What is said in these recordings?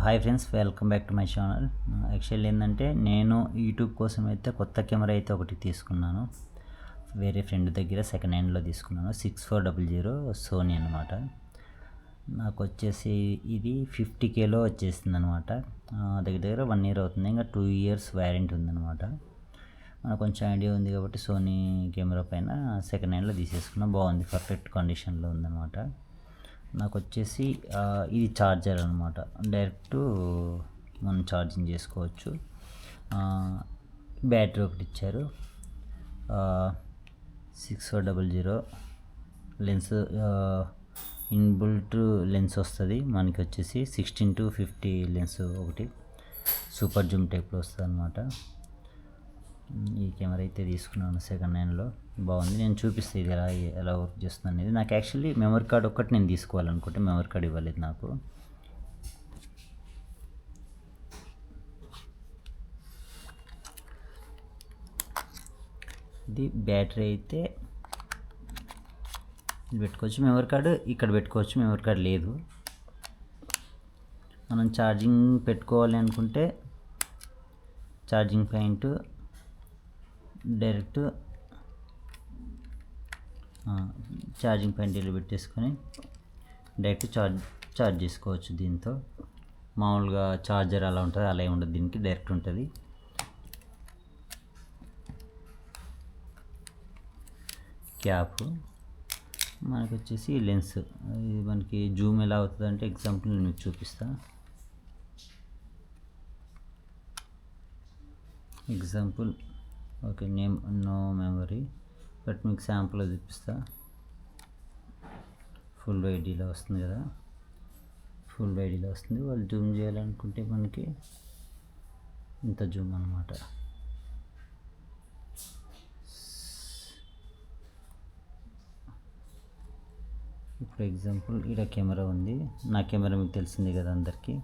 Hi friends, welcome back to my channel. Actually ఏంటంటే నేను YouTube కోసం అయితే కొత్త కెమెరా అయితే ఒకటి తీసుకున్నాను. వేరే ఫ్రెండ్ దగ్గర సెకండ్ హ్యాండ్లో తీసుకున్నాను. 6400 సోనీ అనమాట. నాకు వచ్చేసి ఇది 50Kలో వచ్చేసింది అనమాట. దగ్గర దగ్గర 1 year అవుతుంది. ఇంకా 2 years వ్యారంటీ ఉందన్నమాట. మనకు కొంచెం ఐడియా ఉంది కాబట్టి సోనీ కెమెరా పైన సెకండ్ హ్యాండ్లో తీసేసుకున్నాం. బాగుంది, పర్ఫెక్ట్ కండిషన్లో ఉందన్నమాట. నాకు వచ్చేసి ఇది ఛార్జర్ అనమాట. డైరెక్ట్ మనం ఛార్జింగ్ చేసుకోవచ్చు. బ్యాటరీ ఒకటి ఇచ్చారు. 6400 లెన్స్, ఇన్బుల్ట్ లెన్స్ వస్తుంది మనకి. వచ్చేసి 16-50 లెన్స్ ఒకటి సూపర్ జూమ్ టైప్లో వస్తుంది అనమాట. ఈ కెమెరా అయితే తీసుకున్నాను సెకండ్ హ్యాండ్లో. బాగుంది, నేను చూపిస్తే ఇది ఎలా వర్క్ చేస్తుంది అనేది. నాకు యాక్చువల్లీ మెమరీ కార్డ్ ఒక్కటి నేను తీసుకోవాలనుకుంటే మెమరీ కార్డ్ ఇవ్వలేదు నాకు. ఇది బ్యాటరీ అయితే పెట్టుకోవచ్చు, మెమరీ కార్డు ఇక్కడ పెట్టుకోవచ్చు. మెమరీ కార్డ్ లేదు. మనం ఛార్జింగ్ పెట్టుకోవాలి అనుకుంటే charging point direct charging point ఇలా పెట్టేసుకొని డైరెక్ట్ ఛార్జ్ చేసుకోవచ్చు. దీంతో మామూలుగా ఛార్జర్ అలా ఉంటుంది, అలా ఉండదు. దీనికి డైరెక్ట్ ఉంటుంది. క్యాప్ మనకు వచ్చేసి లెన్స్. ఇది మనకి జూమ్ ఎలా అవుతుంది అంటే ఎగ్జాంపుల్ నేను మీకు చూపిస్తా. Example okay, name no memory, but మీకు శాంపుల్ చూపిస్తా. ఫుల్ వైడీలో వస్తుంది కదా, ఫుల్ వైడీలో వస్తుంది. వాళ్ళు జూమ్ చేయాలనుకుంటే మనకి ఇంత జూమ్ అనమాట. ఇప్పుడు ఎగ్జాంపుల్ ఇక్కడ కెమెరా ఉంది. నా కెమెరా మీకు తెలిసింది కదా అందరికీ.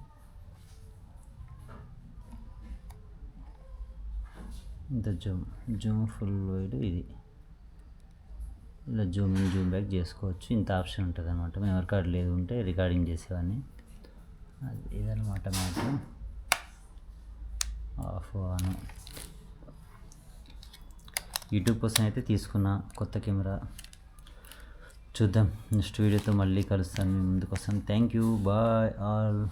ఇంత జూమ్ ఫుల్ వైడ్ ఇది. ఇలా జూమ్ బ్యాక్ చేసుకోవచ్చు. ఇంత ఆప్షన్ ఉంటుంది అనమాట. మెమరీ కార్డ్ లేదు ఉంటే రికార్డింగ్ చేసేవాడిని. ఇదనమాట మ్యాటర్. Of on. యూట్యూబ్ కోసం అయితే తీసుకున్న కొత్త కెమెరా. చూద్దాం, నెక్స్ట్ వీడియోతో మళ్ళీ కలుస్తాను మీ ముందుకు వస్తాను. Thank you, bye all.